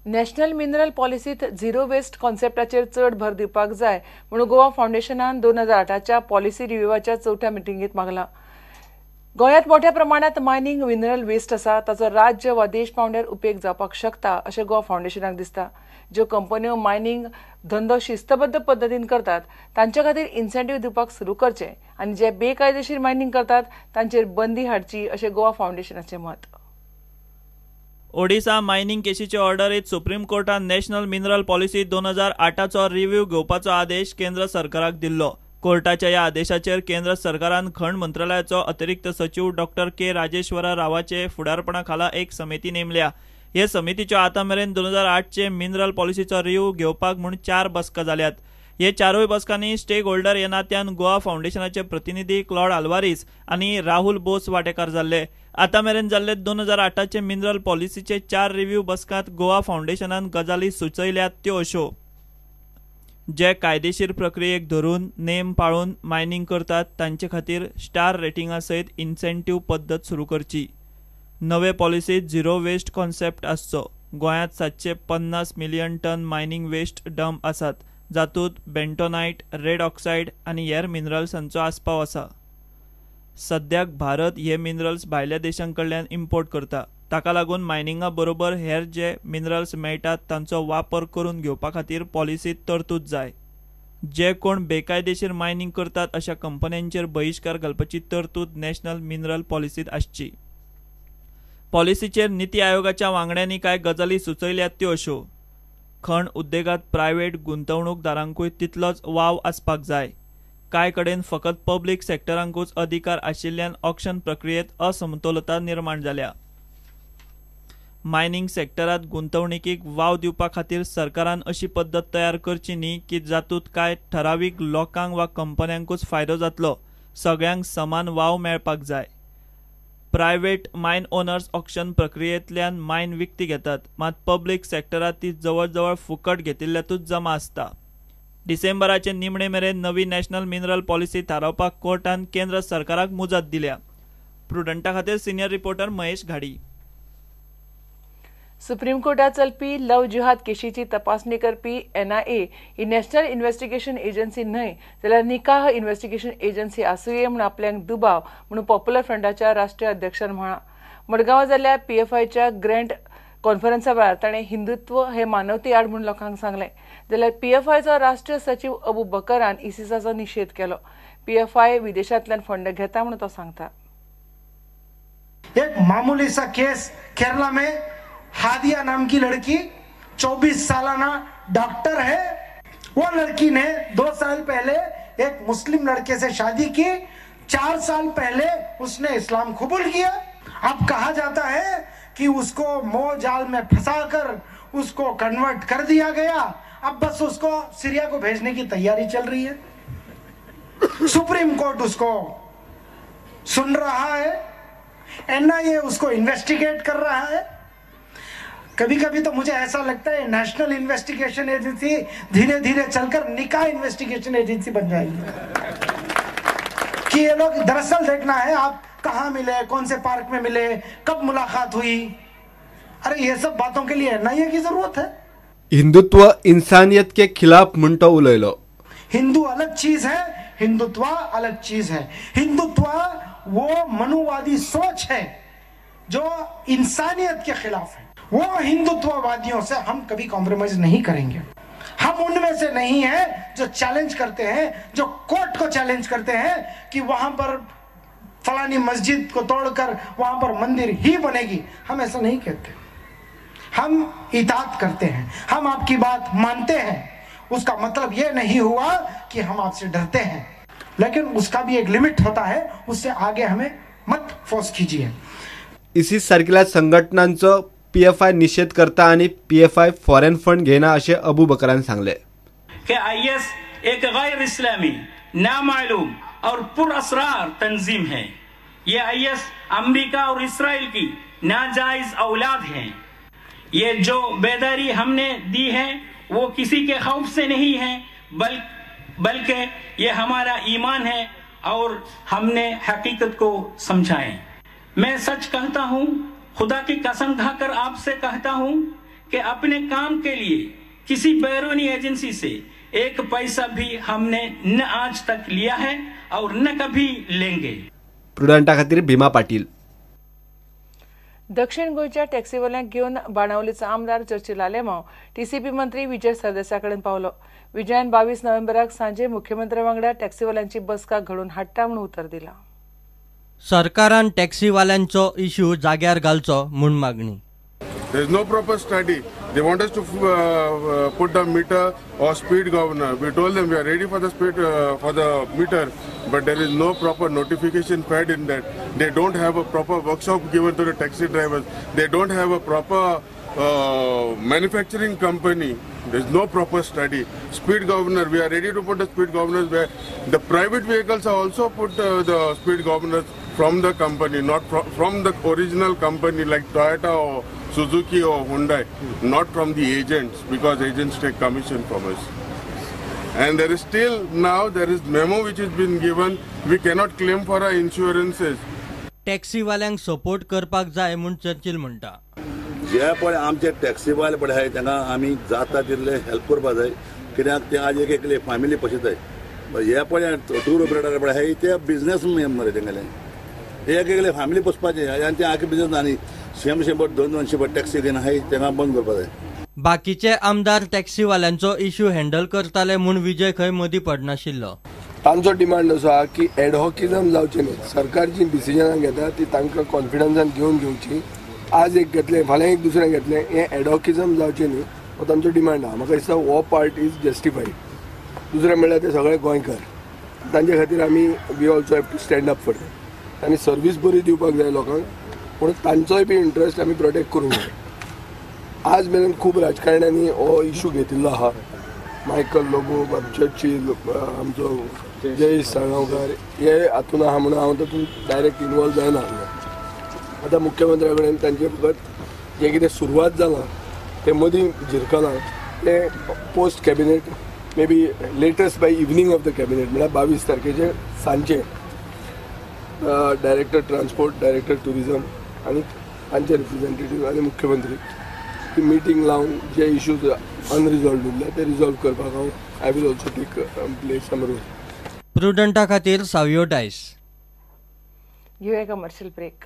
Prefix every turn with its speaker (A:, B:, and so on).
A: National mineral पॉलिसीत zero waste कॉन्सेप्टाचेर चड भर दिवपाक जाय म्हणून गोवा फाउंडेशनान 2008च्या पॉलिसी रिव्ह्यूच्या चौथ्या मिटिंगेत मागला। गोंयांत मोठ्या प्रमाणात मायनिंग मिनरल वेस्ट आसा ताचो राज्य वा देश पावंड्यार उपेग जावपाक शकता अशें गोवा फाउंडेशनाक दिसता। ज्यो कंपन्यो मायनिंग धंदो शिस्तबद्ध पद्दतीन करतात तांचे खातीर इन्सेंटीव दिवपाक सुरू करचे आनी जे बेकायदेशीर मायनिंग करतात तांचेर बंदी हाडची अशें गोवा फाउंडेशनाचें मत।
B: ओडिशा मायनिंग केसीचे ऑर्डरीत सुप्रीम कोर्टान नॅशनल मिनरल पॉलिसी 2008चो रिव्ह्यू घेवपाचो आदेश केंद्र सरकाराक दिल्लो। कोर्टाच्या ह्या आदेशाचेर केंद्र सरकारान खण मंत्रालयाचो अतिरिक्त सचिव डॉक्टर के राजेश्वर रावाचे फुडारपणा खाला एक समिती नेमल्या। हे समितीच्यो आतां मेरेन 2008चे मिनरल पॉलिसीचो रिव्ह्यू घेवपाक म्हूण 4 बसका जाल्यात। हे 4 बसकांनी स्टेक होल्डर ह्या नात्यान गोवा फाउंडेशनाचे प्रतिनिधी क्लॉड आल्वारीस आनी राहुल बोस वांटेकार जाल्ले। आतां मेरेन जाल्ले 2008चे मिनरल पॉलिसीचे 4 रिव्ह्यू बसकांत गोवा फाउंडेशनान गजाली सुचयल्यात त्यो अश्यो: जे कायदेशीर प्रक्रियेक धरून नेम पाळून मायनिंग करतात तांचे खातीर स्टार रेटिंगा सयत इन्सेंटीव पद्दत सुरू करची। नवे पॉलिसीत झिरो वेस्ट कॉन्सेप्ट आसचो। गोंयांत 750 million ton mining waste dump आसात, जातूंत बेंटोनाइट, रेड ऑक्सायड आनी हेर मिनरल्सांचो आस्पाव आसा। सद्याक भारत हे मिनरल्स भायल्या देशांकडल्यान इम्पोर्ट करता, ताका लागून मायनिंगा बरोबर हेर जे मिनरल्स मेळटात तांचो वापर करून घेवपा खातीर पॉलिसीत तरतूद जाय। जे कोण बेकायदेशीर मायनिंग करतात अशा कंपन्यांचेर बहिष्कार घालपाची तरतूद नॅशनल मिनरल पॉलिसीत आसची। पॉलिसीचेर नीती आयोगाच्या वांगड्यांनी कांय गजाली सुचयल्यात त्यो अश्यो: खण उद्देगांत प्रायव्हेट गुंतवणूकदारांकूय तितलोच वाव आसपाक जाय। कांय कडेन फकत पब्लीक सेक्टरांकूच अधिकार आशिल्ल्यान ऑक्शन प्रक्रियेत असमतोलता निर्माण जाल्या। मायनिंग सेक्टरांत गुंतवणुकीक वाव दिवपा खातीर सरकारान अशी पद्दत तयार करची न्ही की जातूंत कांय ठरावीक लोकांक वा कंपन्यांकूच फायदो जातलो। सगळ्यांक समान वाव मेळपाक जाय। प्रायव्हेट मायन ओनर्स ऑक्शन प्रक्रियेंतल्यान मायन विकती घेतात, मात पब्लीक सेक्टरांत ती जवळ जवळ फुकट घेतिल्ल्यातूच जमा आसता। डिसेंबराचे निमणे मेरेन नवी नॅशनल मिनरल पॉलिसी थारावपाक कोर्टान केंद्र सरकाराक मुजत दिल्या। प्रुडंटा खातीर सिनियर रिपोर्टर महेश घाडी।
A: सुप्रीम कोर्टात चलपी लव जिहाद केशीची तपासणी करपी NIA ही नॅशनल इन्व्हेस्टिगेशन एजन्सी न्हय जाल्यार निकाह इन्व्हेस्टिगेशन एजन्सी आसूये म्हूण आपल्याक दुबाव म्हणून पॉप्युलर फ्रंटाच्या राष्ट्रीय अध्यक्षान म्हळां। मडगांवां जाल्ल्या PFIच्या ग्रँड कॉन्फरन्सा वेळार ताणें हिंदुत्व हे मानवते आड म्हूण लोकांक सांगलें, जाल्यार PFIचो राष्ट्रीय सचिव अबू बकरान ISISाचो निशेध केलो। PFI विदेशांतल्यान फंड घेता म्हणून तो सांगता।
C: एक मामूली सा केस केरला में हादिया नाम की लड़की 24 सालाना डॉक्टर है। वो लड़की ने 2 साल पहले एक मुस्लिम लड़के से शादी की। 4 साल पहले उसने इस्लाम कबूल किया। अब कहा जाता है कि उसको मोह जाल में फंसाकर उसको कन्वर्ट कर दिया गया। अब बस उसको सीरिया को भेजने की तैयारी चल रही है। सुप्रीम कोर्ट उसको सुन रहा है, NIA उसको इन्वेस्टिगेट कर रहा है। कभी कभी तो मुझे ऐसा लगता है नेशनल इन्वेस्टिगेशन एजेंसी धीरे धीरे चलकर निकाह इन्वेस्टिगेशन एजेंसी बन जाएगी कि ये लोग दरअसल देखना है आप कहाँ मिले, कौन से पार्क में मिले, कब मुलाकात हुई। अरे ये सब बातों के लिए NIA की जरूरत है।
D: हिंदुत्व इंसानियत के खिलाफ म्हणतो उलयलो।
C: हिंदू अलग चीज है, हिंदुत्व अलग चीज है। हिंदुत्व वो मनुवादी सोच है जो इंसानियत के खिलाफ है। वो हिंदुत्ववादियों से हम कभी कॉम्प्रोमाइज नहीं करेंगे। हम उनमें से नहीं हैं जो चैलेंज करते हैं, जो कोर्ट को चैलेंज करते हैं कि वहां पर फलानी मस्जिद को तोड़कर वहां पर मंदिर ही बनेगी। हम ऐसा नहीं कहते। हम इताअत करते हैं, हम आपकी बात मानते हैं। उसका मतलब ये नहीं हुआ कि हम आपसे डरते हैं, लेकिन उसका भी एक लिमिट होता है। उससे आगे हमें मत फोर्स कीजिए।
D: ISIS सारख्या संघटनांचो PFI निषेध करता आणि PFI फॉरेन फंड घेना असे अबू बकरान सांगले
E: कि IS एक गैर इस्लामी, नामालूम और पुरअसरार तंजीम है। ये IS अमेरिका और इस्राइल की नाजायज औलाद है। ये जो बेदारी हमने दी है वो किसी के खौफ से नहीं है, बल्कि ये हमारा ईमान है और हमने हकीकत को समझा है। मैं सच कहता हूँ, खुदा की कसम खाकर आपसे कहता हूं कि अपने काम के लिए किसी बैरूनी एजेंसी से एक पैसा भी हमने न आज तक लिया है और न कभी लेंगे।
D: प्रुडंटा खातीर भीमा पाटील।
A: दक्षिण गोयच्या टॅक्सीवाल्यांक घेवन बाणावलीचो आमदार चर्चिल आलेमांव टीसीपी मंत्री विजय सरदेसाय कडेन पावलो। विजयान 22 नोव्हेंबराक सांजे मुख्यमंत्री वांगडा टॅक्सीवाल्यांची बसका घडोवन हाडटा म्हूण उतर दिला।
F: सरकारान टॅक्सीवाल्यांचो इश्यू जाग्यार घालचो म्हूण मागणी।
G: There is no proper study. They want us to put the meter or speed governor. We told them we are ready for the speed for the meter, but there is no proper notification fed in that. They don't have a proper workshop given to the taxi drivers. They don't have a proper manufacturing company. There is no proper study. Speed governor, we are ready to put the speed governors where the private vehicles are also put the speed governors from the company, not from the original company like Toyota or Suzuki or Hyundai, not from the agents, because agents take commission from us. And there is still now there is memo which has been given. We cannot claim for our insurances.
F: टॅक्सीवाल्यांक support करपाक जाय म्हूण Churchill म्हणटा।
H: जे पळय आमचे टॅक्सीवाले पळय आहाय तांकां आमी जाता तितले हेल्प करपाक जाय, कित्याक ते आज एक एकले फॅमिली पोशिताय। हे पळय टूर ऑपरेटर पळय आहाय ते बिझनेस मरे तेंगेले एक एकले फॅमिली पोसपाचे आनी ते आखे बिझनेस आनी 100-200 टॅक्सी घेवन आहाय तांकां बंद करपाक जाय।
F: बाकीचे आमदार टॅक्सीवाल्यांचो इश्यू हँडल करताले म्हूण विजय खंय मदीं पडनाशिल्लो।
I: तांचो डिमांड असो आहा की एडहॉकिजम जावचें न्ही, सरकार जी डिसिजनां घेता ती तांकां कॉन्फिडन्सान घेवची। आज एक घेतलें फाल्यां एक दुसरें घेतलें, हें एडहॉकिजम जावचें न्ही हो तांचो डिमांड आहा। म्हाका दिसता हो पार्ट इज जस्टिफाईड। दुसरें म्हणल्यार ते सगळे गोंयकार, तांचे खातीर आमी we also have to stand up for them. तांणी सर्वीस बरी दिवपाक जाय लोकांक, पूण तांचोय बी इंट्रस्ट आमी प्रोटेक्ट करूंक जाय। आज मेरेन खूब राजकारण्यांनी हो इश्यू घेतिल्लो आहा। मायकल लोबो, चर्चिल, आमचो जयेश साळगांवकार हे हातून आहा म्हणून हांव तातूंत डायरेक्ट इनवॉल्व जायना। आतां मुख्यमंत्र्या कडेन तांचे फकत जें कितें सुरवात जालां तें मदीं झिरकलां तें post cabinet may be latest by evening of the cabinet म्हळ्यार 22 तारखेचे सांजचे डायरेक्टर ट्रान्सपोर्ट, डायरेक्टर टुरिजम आनी तांचे रिप्रेझेंटेटीव आनी मुख्यमंत्री ती मिटींग लावन जे इश्यूज अनरिजॉल्व उरले ते रिजॉल्व करपाक हांव I will also take place समोर।
F: प्रुडंटा खातीर सावयो डायस।
A: घेवया कमर्शियल ब्रेक।